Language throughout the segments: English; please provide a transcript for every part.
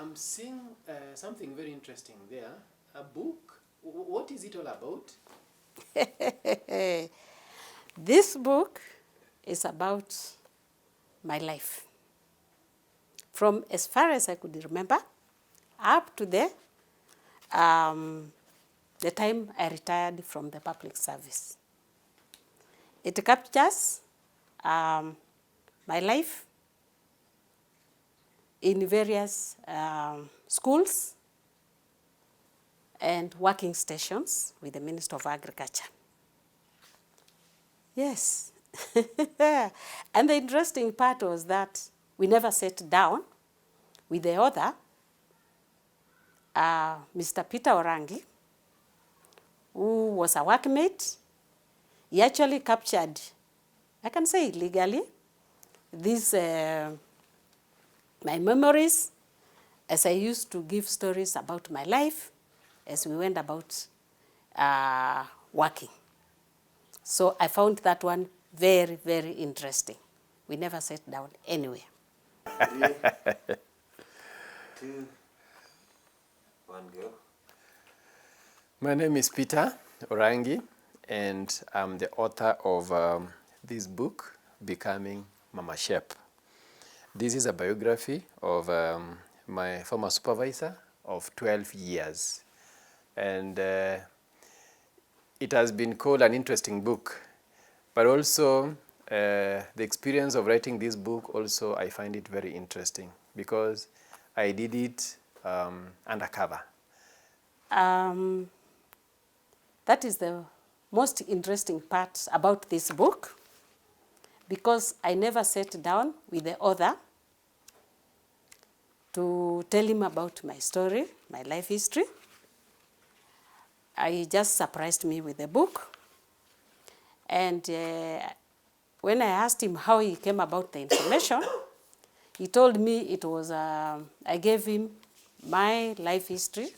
I'm seeing something very interesting there. A book. What is it all about? This book is about my life. From as far as I could remember, up to the time I retired from the public service. It captures my life in various schools and working stations with the Minister of Agriculture. Yes. And the interesting part was that we never sat down with the author, Mr. Peter Orangi, who was a workmate. He actually captured, I can say legally, these my memories as I used to give stories about my life as we went about working. So I found that one very, very interesting. We never sat down anywhere. 3, 2, 1, go. My name is Peter Orangi, and I'm the author of this book, Becoming Mama SHEP. This is a biography of my former supervisor of 12 years. And it has been called an interesting book, but also the experience of writing this book also I find it very interesting because I did it undercover. That is the most interesting part about this book, because I never sat down with the author to tell him about my story, my life history. He just surprised me with the book. And when I asked him how he came about the information, he told me it was, I gave him my life history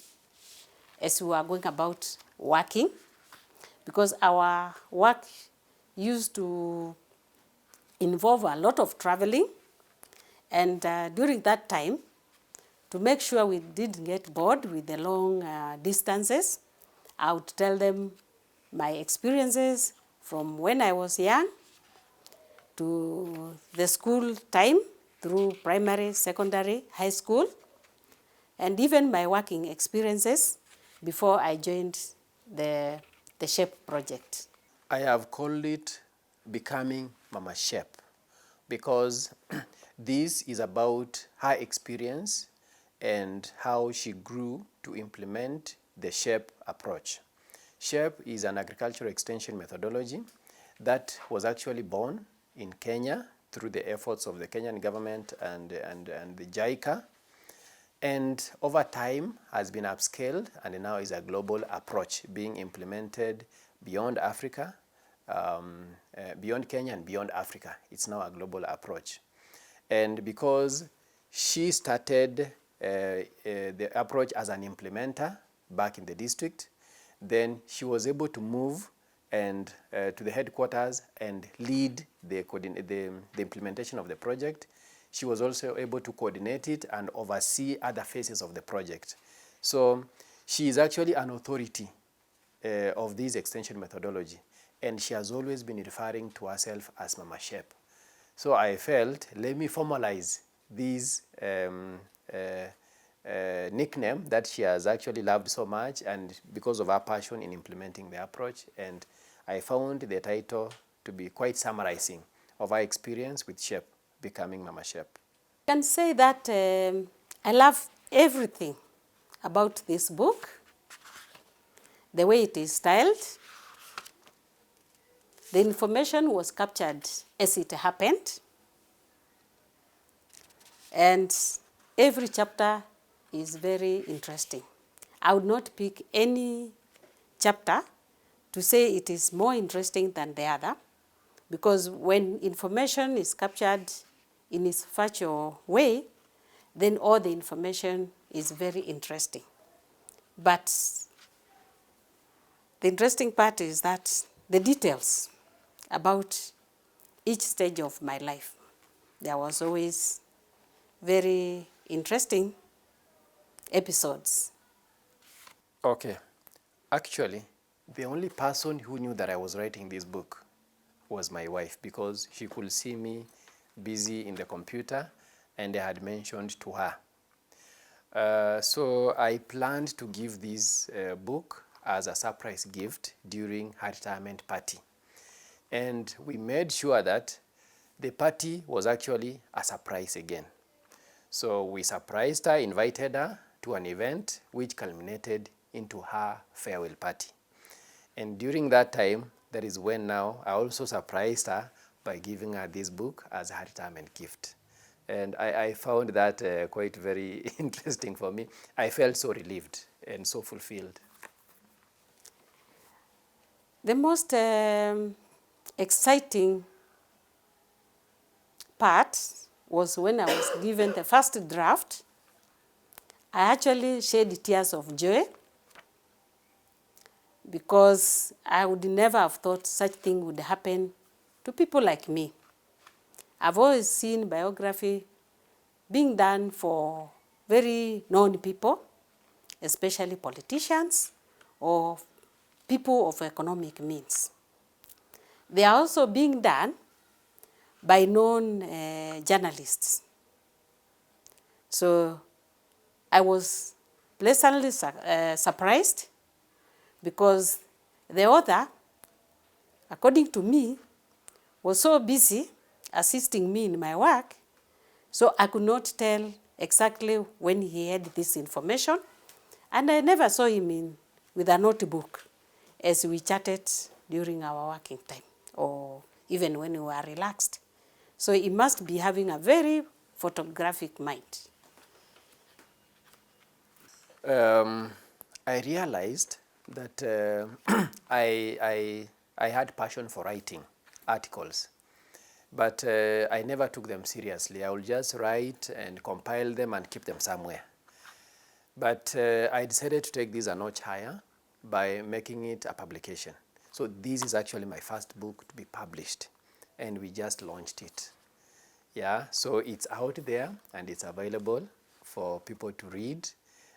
as we were going about working, because our work used to involve a lot of traveling. And during that time, to make sure we didn't get bored with the long distances, I would tell them my experiences from when I was young to the school time, through primary, secondary, high school, and even my working experiences before I joined the SHEP project. I have called it Becoming Mama SHEP because this is about her experience and how she grew to implement the SHEP approach. SHEP is an agricultural extension methodology that was actually born in Kenya through the efforts of the Kenyan government and the JICA, and over time has been upscaled and now is a global approach being implemented beyond Africa, beyond Kenya and beyond Africa. It's now a global approach. And because she started the approach as an implementer back in the district, then she was able to move and to the headquarters and lead the implementation of the project. She was also able to coordinate it and oversee other phases of the project. So she is actually an authority of this extension methodology, and she has always been referring to herself as Mama SHEP. So I felt, let me formalize this nickname that she has actually loved so much, and because of her passion in implementing the approach. And I found the title to be quite summarizing of our experience with SHEP, Becoming Mama SHEP. I can say that I love everything about this book, the way it is styled. The information was captured as it happened, and every chapter is very interesting. I would not pick any chapter to say it is more interesting than the other, because when information is captured in its factual way, then all the information is very interesting. But the interesting part is that the details about each stage of my life, there was always very interesting episodes. Okay. Actually, the only person who knew that I was writing this book was my wife, because she could see me busy in the computer and I had mentioned to her. So I planned to give this book as a surprise gift during her retirement party. And we made sure that the party was actually a surprise again. So we surprised her, invited her to an event which culminated into her farewell party. And during that time, that is when now I also surprised her by giving her this book as her retirement gift. And I found that quite very interesting for me. I felt so relieved and so fulfilled. The most exciting part was when I was given the first draft. I actually shed tears of joy because I would never have thought such thing would happen to people like me. I've always seen biography being done for very known people, especially politicians or people of economic means. They are also being done by known journalists. So I was pleasantly surprised because the author, according to me, was so busy assisting me in my work, so I could not tell exactly when he had this information, and I never saw him with a notebook as we chatted during our working time or even when we were relaxed. So he must be having a very photographic mind. I realized that I had passion for writing articles, but I never took them seriously. I would just write and compile them and keep them somewhere. But I decided to take this a notch higher by making it a publication. So this is actually my first book to be published, and we just launched it. Yeah, so it's out there and it's available for people to read,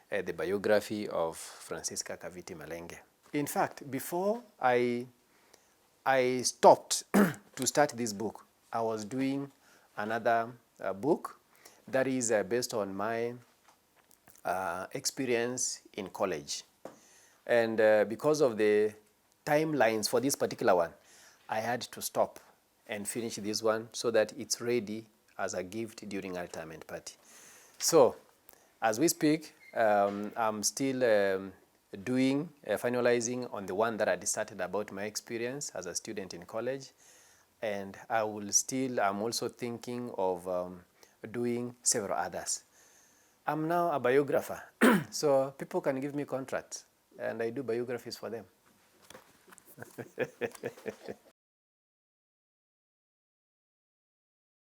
the biography of Francisca Kaviti Malenge. In fact, before I stopped to start this book, I was doing another book that is based on my experience in college. And because of the timelines for this particular one, I had to stop and finish this one so that it's ready as a gift during a retirement party. So, as we speak, I'm still finalizing on the one that I started about my experience as a student in college. And I'm also thinking of doing several others. I'm now a biographer, so people can give me contracts, and I do biographies for them.